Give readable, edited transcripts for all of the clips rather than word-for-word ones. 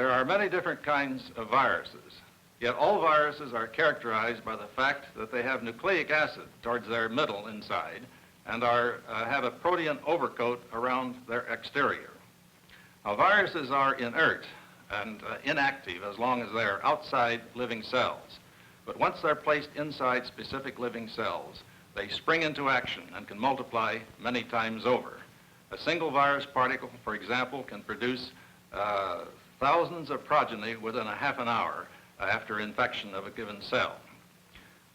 There are many different kinds of viruses, yet all viruses are characterized by the fact that they have nucleic acid towards their middle inside and have a protein overcoat around their exterior. Now, viruses are inert and inactive as long as they're outside living cells. But once they're placed inside specific living cells, they spring into action and can multiply many times over. A single virus particle, for example, can produce thousands of progeny within a half an hour after infection of a given cell.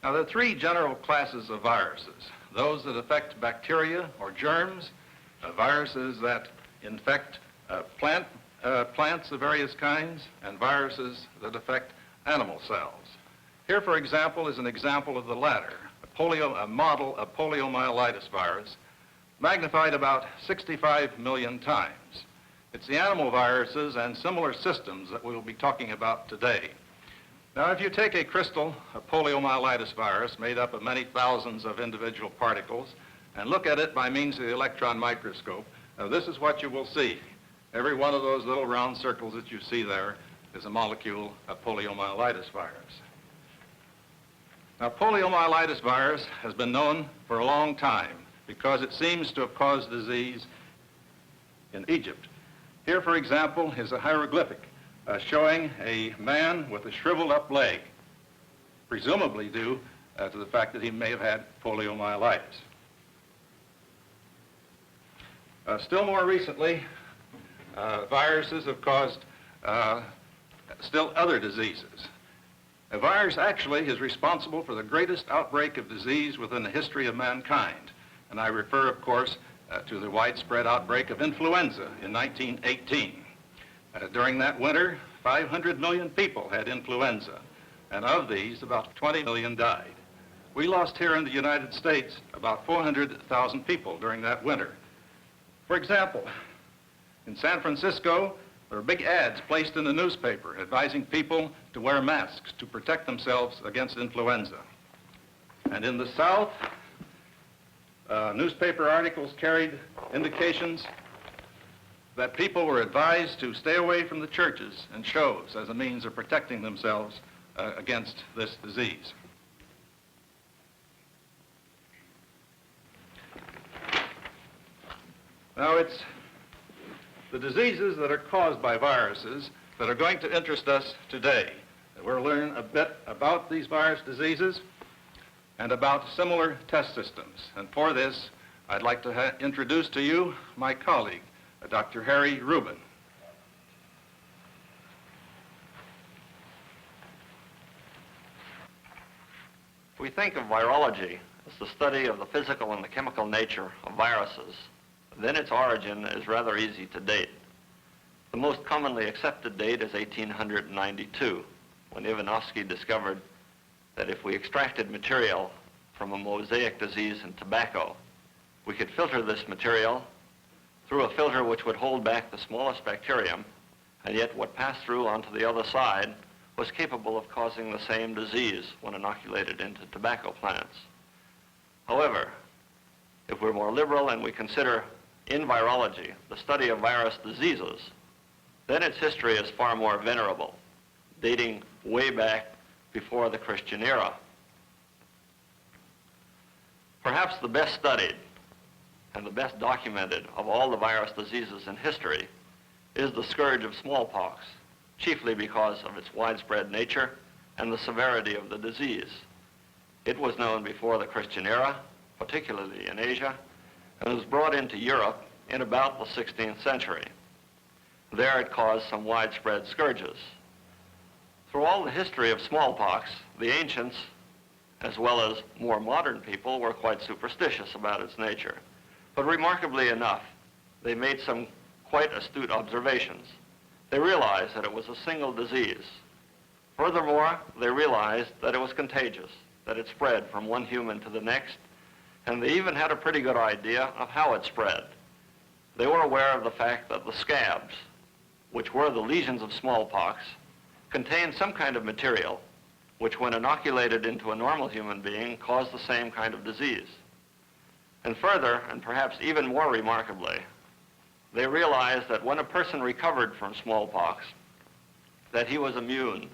Now, there are three general classes of viruses: those that affect bacteria or germs, viruses that infect plants of various kinds, and viruses that affect animal cells. Here, for example, is an example of the latter, a model of poliomyelitis virus, magnified about 65 million times. It's the animal viruses and similar systems that we'll be talking about today. Now, if you take a crystal of poliomyelitis virus made up of many thousands of individual particles and look at it by means of the electron microscope, this is what you will see. Every one of those little round circles that you see there is a molecule of poliomyelitis virus. Now, poliomyelitis virus has been known for a long time because it seems to have caused disease in Egypt. Here, for example, is a hieroglyphic showing a man with a shriveled up leg, presumably due to the fact that he may have had poliomyelitis. Still more recently, viruses have caused still other diseases. A virus actually is responsible for the greatest outbreak of disease within the history of mankind. And I refer, of course, to the widespread outbreak of influenza in 1918. During that winter, 500 million people had influenza, and of these, about 20 million died. We lost here in the United States about 400,000 people during that winter. For example, in San Francisco, there were big ads placed in the newspaper advising people to wear masks to protect themselves against influenza. And in the South, newspaper articles carried indications that people were advised to stay away from the churches and shows as a means of protecting themselves against this disease. Now, it's the diseases that are caused by viruses that are going to interest us today. We'll learn a bit about these virus diseases and about similar test systems. And for this, I'd like to introduce to you my colleague, Dr. Harry Rubin. We think of virology as the study of the physical and the chemical nature of viruses. Then its origin is rather easy to date. The most commonly accepted date is 1892, when Ivanovsky discovered that if we extracted material from a mosaic disease in tobacco, we could filter this material through a filter which would hold back the smallest bacterium, and yet what passed through onto the other side was capable of causing the same disease when inoculated into tobacco plants. However, if we're more liberal and we consider in virology the study of virus diseases, then its history is far more venerable, dating way back before the Christian era. Perhaps the best studied and the best documented of all the virus diseases in history is the scourge of smallpox, chiefly because of its widespread nature and the severity of the disease. It was known before the Christian era, particularly in Asia, and was brought into Europe in about the 16th century. There it caused some widespread scourges. Through all the history of smallpox, the ancients, as well as more modern people, were quite superstitious about its nature. But remarkably enough, they made some quite astute observations. They realized that it was a single disease. Furthermore, they realized that it was contagious, that it spread from one human to the next, and they even had a pretty good idea of how it spread. They were aware of the fact that the scabs, which were the lesions of smallpox, contained some kind of material which, when inoculated into a normal human being, caused the same kind of disease. And further, and perhaps even more remarkably, they realized that when a person recovered from smallpox, that he was immune,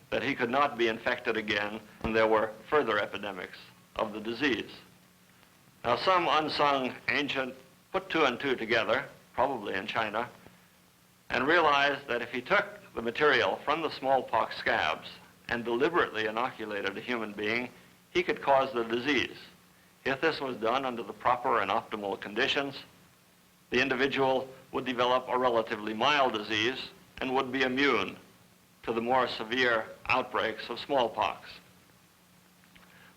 that he could not be infected again, and there were further epidemics of the disease. Now, some unsung ancient put two and two together, probably in China, and realized that if he took the material from the smallpox scabs and deliberately inoculated a human being, he could cause the disease. If this was done under the proper and optimal conditions, the individual would develop a relatively mild disease and would be immune to the more severe outbreaks of smallpox.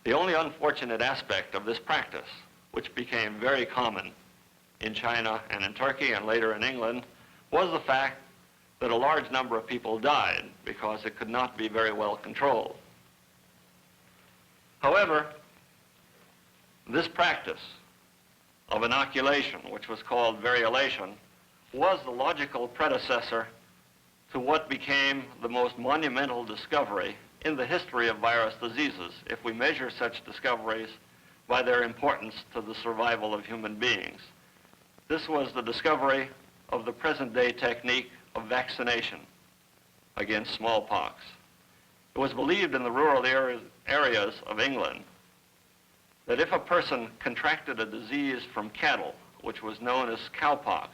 The only unfortunate aspect of this practice, which became very common in China and in Turkey and later in England, was the fact that a large number of people died because it could not be very well controlled. However, this practice of inoculation, which was called variolation, was the logical predecessor to what became the most monumental discovery in the history of virus diseases, if we measure such discoveries by their importance to the survival of human beings. This was the discovery of the present-day technique of vaccination against smallpox. It was believed in the rural areas of England that if a person contracted a disease from cattle, which was known as cowpox,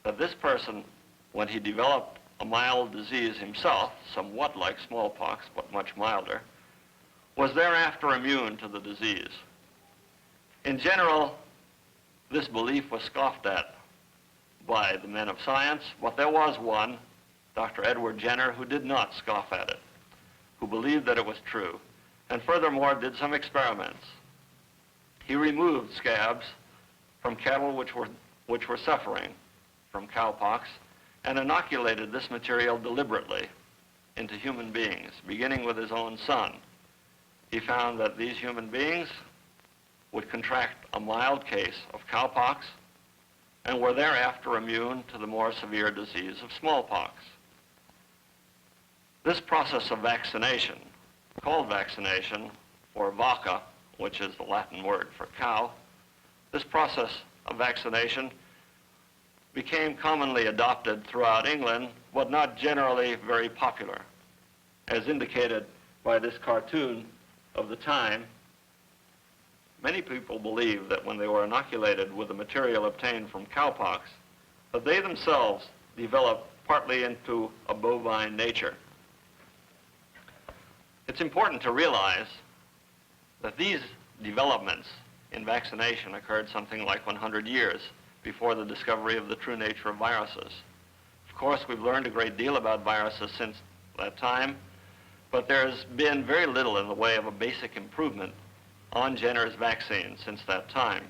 that this person, when he developed a mild disease himself, somewhat like smallpox, but much milder, was thereafter immune to the disease. In general, this belief was scoffed at by the men of science, but there was one, Dr. Edward Jenner, who did not scoff at it, who believed that it was true, and furthermore did some experiments. He removed scabs from cattle which were suffering from cowpox and inoculated this material deliberately into human beings, beginning with his own son. He found that these human beings would contract a mild case of cowpox and were thereafter immune to the more severe disease of smallpox. This process of vaccination, called vaccination for vacca, which is the Latin word for cow, this process of vaccination became commonly adopted throughout England, but not generally very popular, as indicated by this cartoon of the time. Many people believed that when they were inoculated with the material obtained from cowpox, that they themselves developed partly into a bovine nature. It's important to realize that these developments in vaccination occurred something like 100 years before the discovery of the true nature of viruses. Of course, we've learned a great deal about viruses since that time, but there's been very little in the way of a basic improvement on Jenner's vaccine since that time.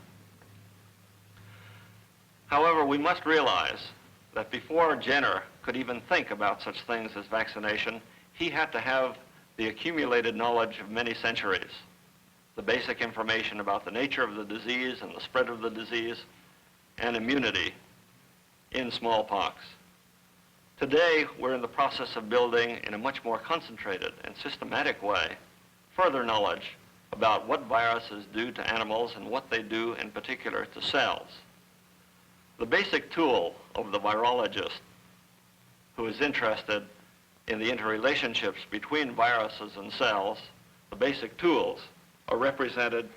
However, we must realize that before Jenner could even think about such things as vaccination, he had to have the accumulated knowledge of many centuries, the basic information about the nature of the disease and the spread of the disease, and immunity in smallpox. Today, we're in the process of building, in a much more concentrated and systematic way, further knowledge about what viruses do to animals and what they do in particular to cells. The basic tool of the virologist who is interested in the interrelationships between viruses and cells, the basic tools are represented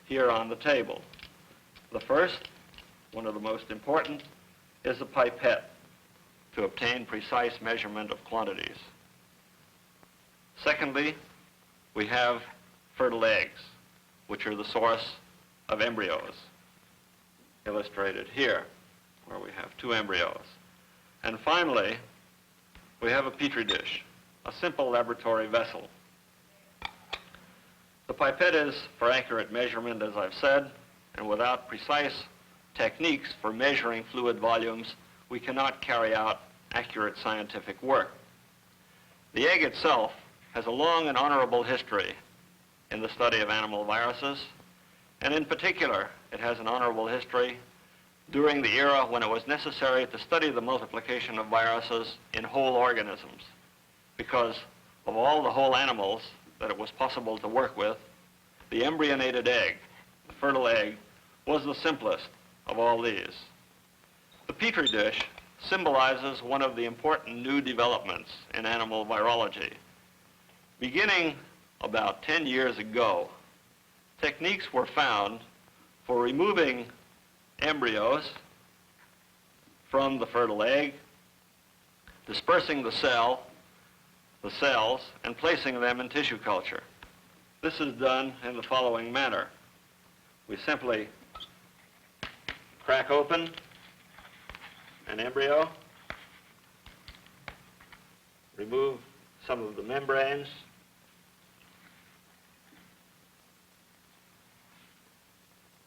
here on the table. The first, one of the most important, is a pipette to obtain precise measurement of quantities. Secondly, we have fertile eggs, which are the source of embryos, illustrated here, where we have 2 embryos. And finally, we have a petri dish, a simple laboratory vessel. The pipette is for accurate measurement, as I've said, and without precise techniques for measuring fluid volumes, we cannot carry out accurate scientific work. The egg itself has a long and honorable history in the study of animal viruses, and in particular, it has an honorable history during the era when it was necessary to study the multiplication of viruses in whole organisms. Because of all the whole animals that it was possible to work with, the embryonated egg, the fertile egg, was the simplest of all these. The petri dish symbolizes one of the important new developments in animal virology. Beginning about 10 years ago, techniques were found for removing embryos from the fertile egg, dispersing the cells, and placing them in tissue culture. This is done in the following manner. We simply crack open an embryo, remove some of the membranes,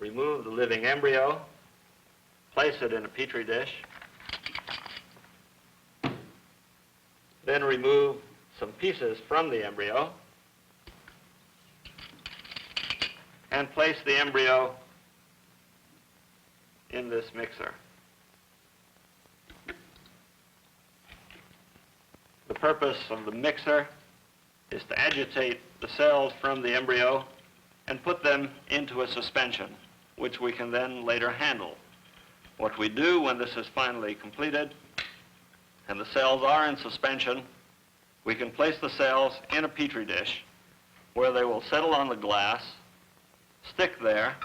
remove the living embryo, place it in a petri dish, then remove some pieces from the embryo, and place the embryo in this mixer. The purpose of the mixer is to agitate the cells from the embryo and put them into a suspension, which we can then later handle. What we do when this is finally completed and the cells are in suspension, we can place the cells in a petri dish where they will settle on the glass, stick there,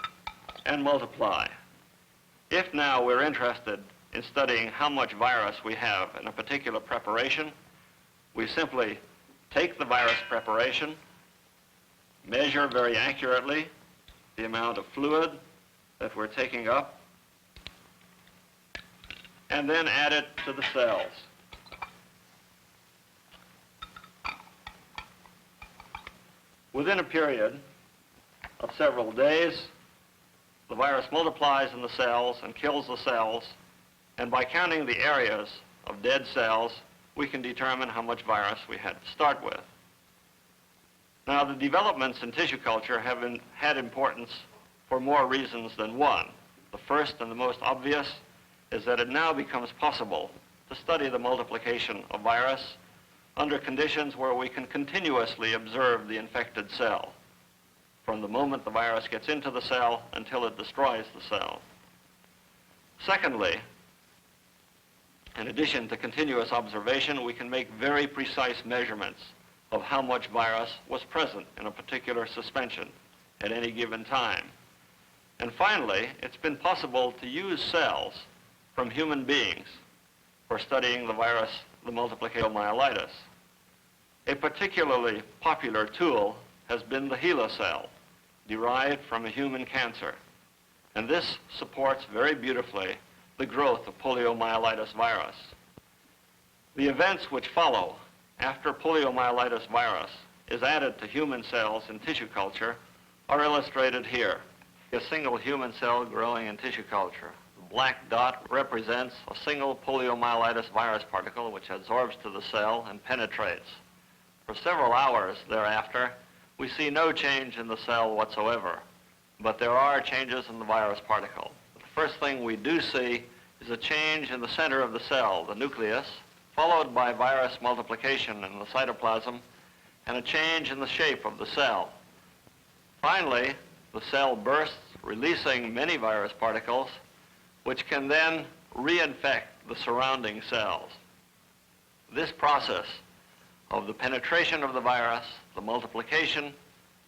and multiply. If now we're interested in studying how much virus we have in a particular preparation, we simply take the virus preparation, measure very accurately the amount of fluid that we're taking up, and then add it to the cells. Within a period of several days, the virus multiplies in the cells and kills the cells, and by counting the areas of dead cells, we can determine how much virus we had to start with. Now, the developments in tissue culture have had importance for more reasons than one. The first and the most obvious is that it now becomes possible to study the multiplication of virus under conditions where we can continuously observe the infected cell from the moment the virus gets into the cell until it destroys the cell. Secondly, in addition to continuous observation, we can make very precise measurements of how much virus was present in a particular suspension at any given time. And finally, it's been possible to use cells from human beings for studying the virus, the multiplication myelitis. A particularly popular tool has been the HeLa cell, derived from a human cancer. And this supports very beautifully the growth of poliomyelitis virus. The events which follow after poliomyelitis virus is added to human cells in tissue culture are illustrated here. A single human cell growing in tissue culture. The black dot represents a single poliomyelitis virus particle which adsorbs to the cell and penetrates. For several hours thereafter, we see no change in the cell whatsoever, but there are changes in the virus particle. The first thing we do see is a change in the center of the cell, the nucleus, followed by virus multiplication in the cytoplasm, and a change in the shape of the cell. Finally, the cell bursts, releasing many virus particles, which can then reinfect the surrounding cells. This process of the penetration of the virus, the multiplication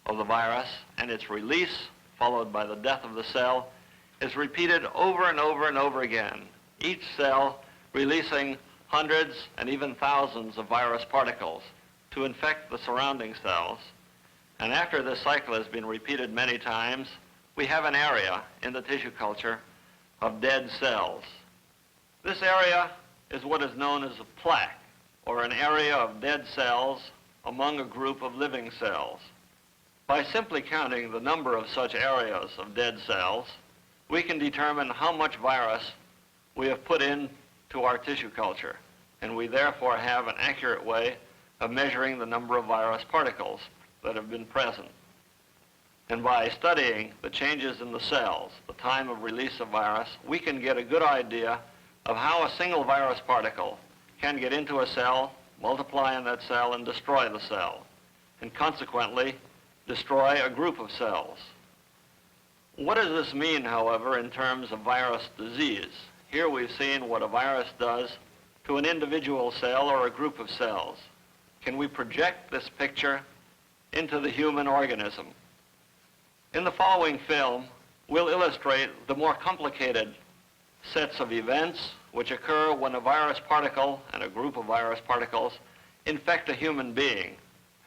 of the virus, and its release, followed by the death of the cell, is repeated over and over and over again, each cell releasing hundreds and even thousands of virus particles to infect the surrounding cells. And after this cycle has been repeated many times, we have an area in the tissue culture of dead cells. This area is what is known as a plaque, or an area of dead cells among a group of living cells. By simply counting the number of such areas of dead cells, we can determine how much virus we have put into our tissue culture, and we therefore have an accurate way of measuring the number of virus particles that have been present. And by studying the changes in the cells, the time of release of virus, we can get a good idea of how a single virus particle can get into a cell, multiply in that cell, and destroy the cell, and consequently destroy a group of cells. What does this mean, however, in terms of virus disease? here we've seen what a virus does to an individual cell or a group of cells. Can we project this picture into the human organism? In the following film, we'll illustrate the more complicated sets of events which occur when a virus particle and a group of virus particles infect a human being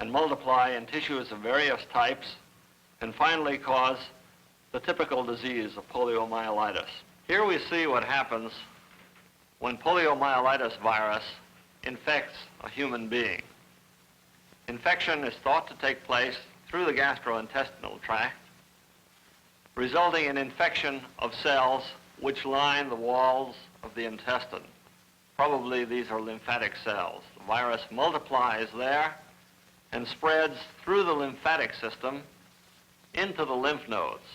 and multiply in tissues of various types and finally cause the typical disease of poliomyelitis. Here we see what happens when poliomyelitis virus infects a human being. Infection is thought to take place through the gastrointestinal tract, resulting in infection of cells which line the walls of the intestine. Probably these are lymphatic cells. The virus multiplies there and spreads through the lymphatic system into the lymph nodes.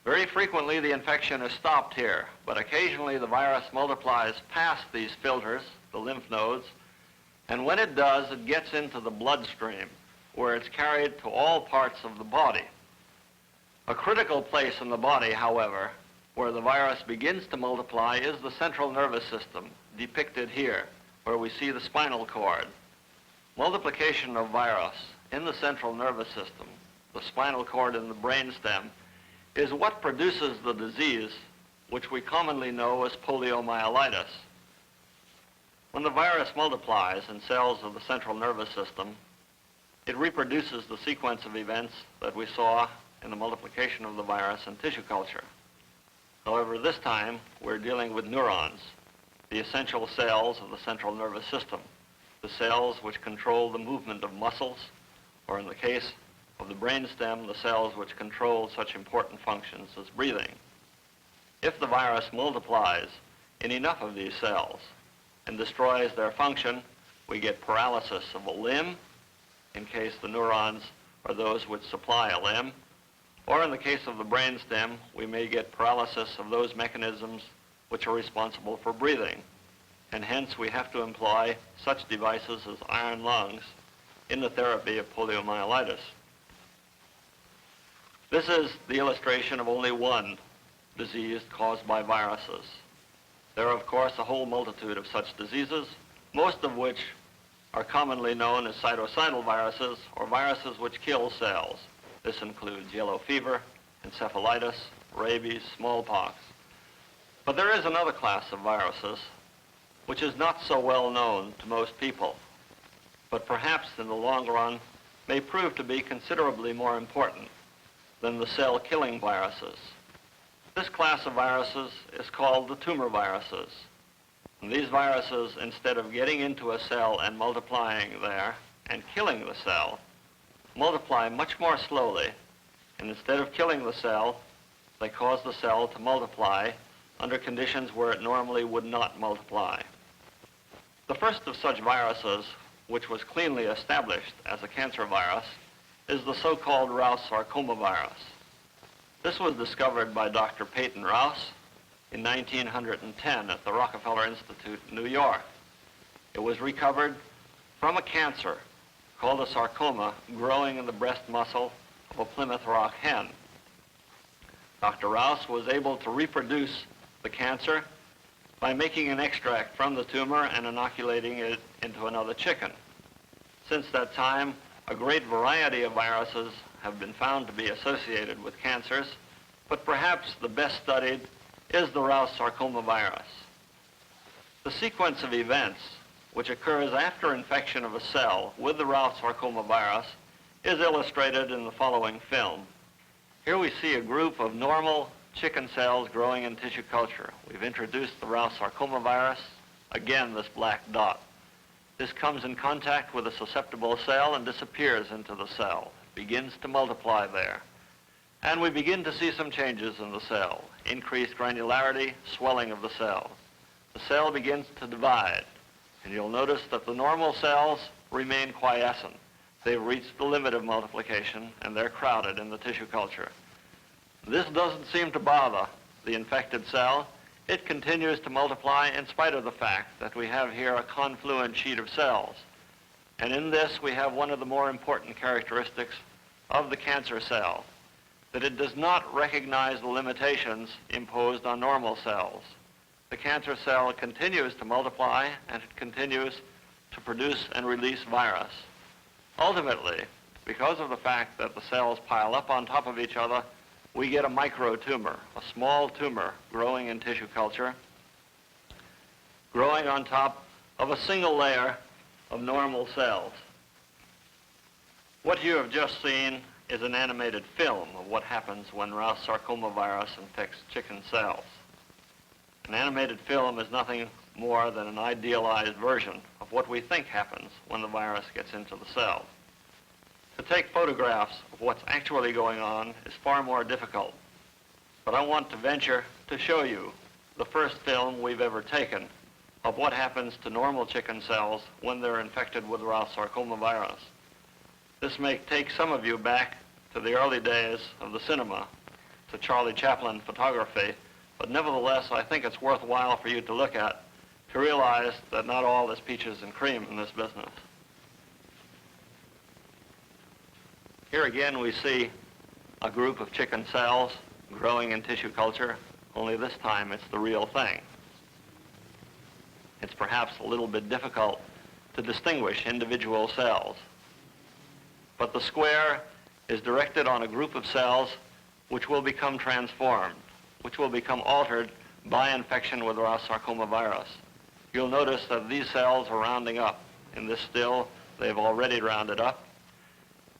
Very frequently the infection is stopped here, but occasionally the virus multiplies past these filters, the lymph nodes, and when it does, it gets into the bloodstream, where it's carried to all parts of the body. A critical place in the body, however, where the virus begins to multiply is the central nervous system, depicted here, where we see the spinal cord. Multiplication of virus in the central nervous system, the spinal cord and the brainstem, is what produces the disease which we commonly know as poliomyelitis. When the virus multiplies in cells of the central nervous system, it reproduces the sequence of events that we saw in the multiplication of the virus in tissue culture. However, this time we're dealing with neurons, the essential cells of the central nervous system, the cells which control the movement of muscles, or in the case of the brainstem, the cells which control such important functions as breathing. If the virus multiplies in enough of these cells and destroys their function, we get paralysis of a limb, in case the neurons are those which supply a limb, or in the case of the brainstem, we may get paralysis of those mechanisms which are responsible for breathing, and hence we have to employ such devices as iron lungs in the therapy of poliomyelitis. This is the illustration of only one disease caused by viruses. There are, of course, a whole multitude of such diseases, most of which are commonly known as cytocidal viruses, or viruses which kill cells. This includes yellow fever, encephalitis, rabies, smallpox. But there is another class of viruses which is not so well known to most people, but perhaps in the long run may prove to be considerably more important than the cell-killing viruses. This class of viruses is called the tumor viruses. And these viruses, instead of getting into a cell and multiplying there and killing the cell, multiply much more slowly, and instead of killing the cell, they cause the cell to multiply under conditions where it normally would not multiply. The first of such viruses, which was cleanly established as a cancer virus, is the so-called Rous sarcoma virus. This was discovered by Dr. Peyton Rous in 1910 at the Rockefeller Institute in New York. It was recovered from a cancer called a sarcoma growing in the breast muscle of a Plymouth Rock hen. Dr. Rous was able to reproduce the cancer by making an extract from the tumor and inoculating it into another chicken. Since that time, a great variety of viruses have been found to be associated with cancers, but perhaps the best studied is the Rous sarcoma virus. The sequence of events which occurs after infection of a cell with the Rous sarcoma virus is illustrated in the following film. Here we see a group of normal chicken cells growing in tissue culture. We've introduced the Rous sarcoma virus, again this black dot. This comes in contact with a susceptible cell and disappears into the cell. It begins to multiply there. And we begin to see some changes in the cell. Increased granularity, swelling of the cell. The cell begins to divide. And you'll notice that the normal cells remain quiescent. They've reached the limit of multiplication and they're crowded in the tissue culture. This doesn't seem to bother the infected cell. It continues to multiply in spite of the fact that we have here a confluent sheet of cells. And in this we have one of the more important characteristics of the cancer cell, that it does not recognize the limitations imposed on normal cells. the cancer cell continues to multiply and it continues to produce and release virus. Ultimately, because of the fact that the cells pile up on top of each other, we get a microtumor, a small tumor growing in tissue culture, growing on top of a single layer of normal cells. What you have just seen is an animated film of what happens when Rouse sarcoma virus infects chicken cells. An animated film is nothing more than an idealized version of what we think happens when the virus gets into the cell. To take photographs of what's actually going on is far more difficult, but I want to venture to show you the first film we've ever taken of what happens to normal chicken cells when they're infected with Rouse sarcoma virus. This may take some of you back to the early days of the cinema, to Charlie Chaplin photography, but nevertheless I think it's worthwhile for you to look at to realize that not all is peaches and cream in this business. Here again we see a group of chicken cells growing in tissue culture, only this time it's the real thing. It's perhaps a little bit difficult to distinguish individual cells, but the square is directed on a group of cells which will become transformed, which will become altered by infection with Rouse sarcoma virus. You'll notice that these cells are rounding up. In this still, they've already rounded up,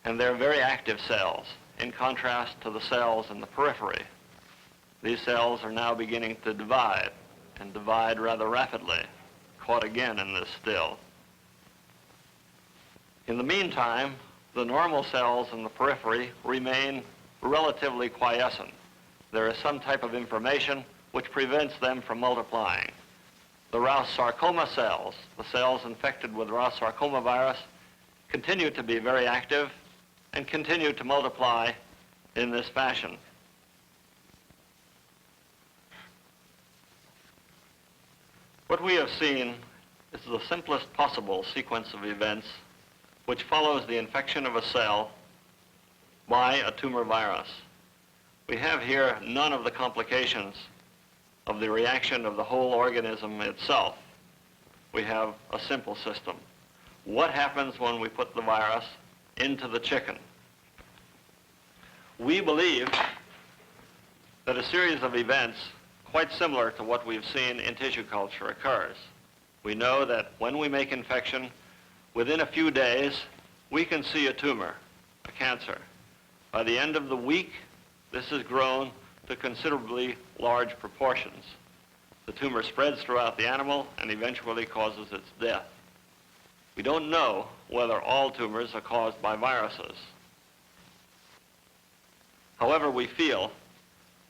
and they're very active cells, in contrast to the cells in the periphery. These cells are now beginning to divide, and divide rather rapidly, caught again in this still. In the meantime, the normal cells in the periphery remain relatively quiescent. There is some type of information which prevents them from multiplying. The Rouse sarcoma cells, the cells infected with Rouse sarcoma virus, continue to be very active and continue to multiply in this fashion. What we have seen is the simplest possible sequence of events which follows the infection of a cell by a tumor virus. We have here none of the complications of the reaction of the whole organism itself. We have a simple system. What happens when we put the virus into the chicken? We believe that a series of events quite similar to what we've seen in tissue culture occurs. We know that when we make infection, within a few days, we can see a tumor, a cancer. By the end of the week, this has grown to considerably large proportions. The tumor spreads throughout the animal and eventually causes its death. We don't know whether all tumors are caused by viruses. However, we feel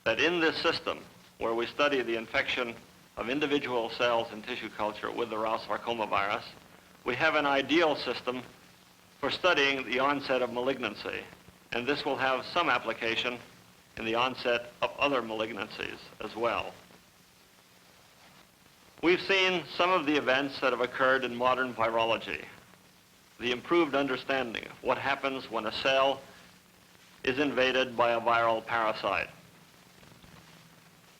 that in this system, where we study the infection of individual cells in tissue culture with the Rouse sarcoma virus, we have an ideal system for studying the onset of malignancy, and this will have some application in the onset of other malignancies as well. We've seen some of the events that have occurred in modern virology, the improved understanding of what happens when a cell is invaded by a viral parasite.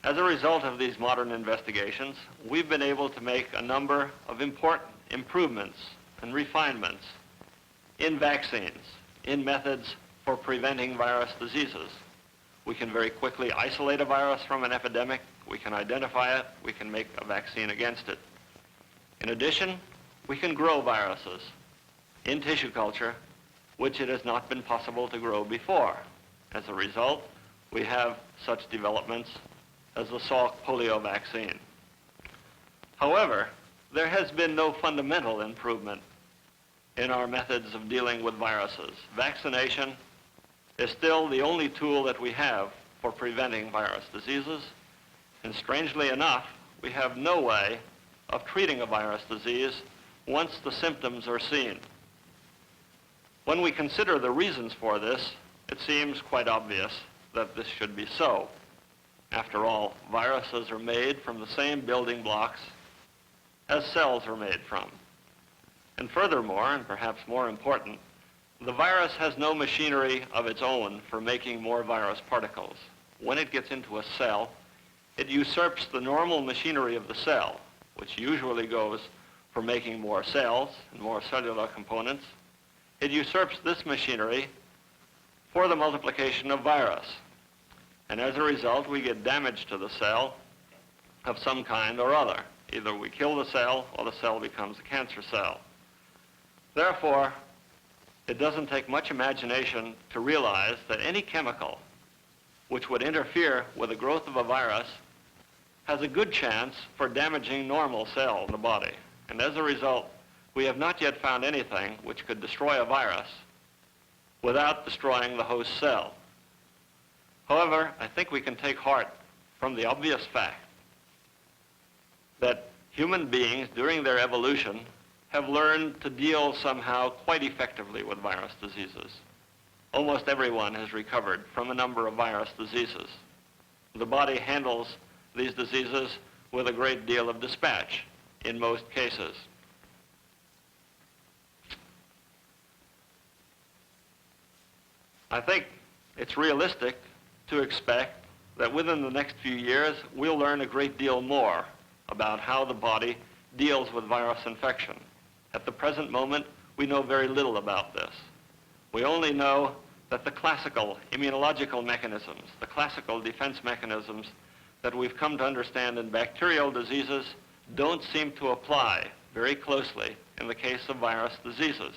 As a result of these modern investigations, we've been able to make a number of important improvements and refinements in vaccines, in methods for preventing virus diseases. We can very quickly isolate a virus from an epidemic, we can identify it, we can make a vaccine against it. In addition, we can grow viruses in tissue culture, which it has not been possible to grow before. As a result, we have such developments as the Salk polio vaccine. However, there has been no fundamental improvement in our methods of dealing with viruses. Vaccination is still the only tool that we have for preventing virus diseases, and strangely enough, we have no way of treating a virus disease once the symptoms are seen. When we consider the reasons for this, it seems quite obvious that this should be so. After all, viruses are made from the same building blocks as cells are made from. And furthermore, and perhaps more important, the virus has no machinery of its own for making more virus particles. When it gets into a cell, It usurps the normal machinery of the cell, which usually goes for making more cells and more cellular components. It usurps this machinery for the multiplication of virus. And as a result, we get damage to the cell of some kind or other. Either we kill the cell or the cell becomes a cancer cell. Therefore, it doesn't take much imagination to realize that any chemical which would interfere with the growth of a virus has a good chance for damaging normal cells in the body. And as a result, we have not yet found anything which could destroy a virus without destroying the host cell. However, I think we can take heart from the obvious fact that human beings during their evolution have learned to deal somehow quite effectively with virus diseases. Almost everyone has recovered from a number of virus diseases. The body handles these diseases with a great deal of dispatch in most cases. I think it's realistic to expect that within the next few years we'll learn a great deal more about how the body deals with virus infection. At the present moment, we know very little about this. We only know that the classical immunological mechanisms, the classical defense mechanisms that we've come to understand in bacterial diseases don't seem to apply very closely in the case of virus diseases.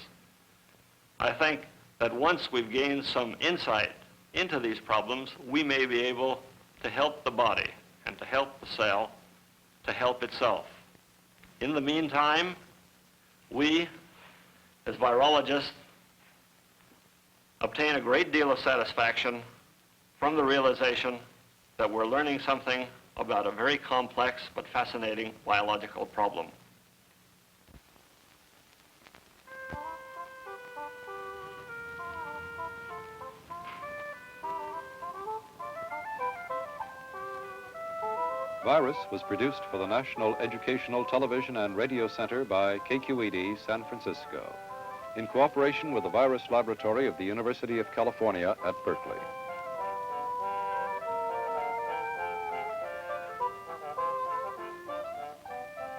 I think that once we've gained some insight into these problems, we may be able to help the body and to help the cell to help itself. In the meantime, we, as virologists, obtain a great deal of satisfaction from the realization that we're learning something about a very complex but fascinating biological problem. Virus was produced for the National Educational Television and Radio Center by KQED San Francisco, in cooperation with the Virus Laboratory of the University of California at Berkeley.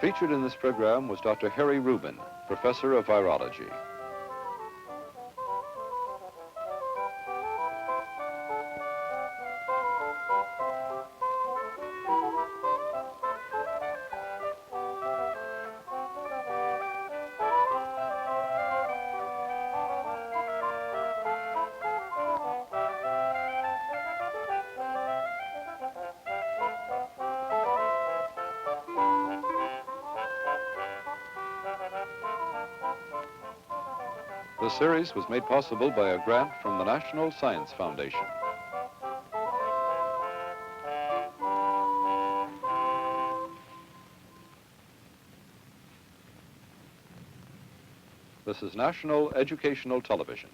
Featured in this program was Dr. Harry Rubin, Professor of Virology. The series was made possible by a grant from the National Science Foundation. This is National Educational Television.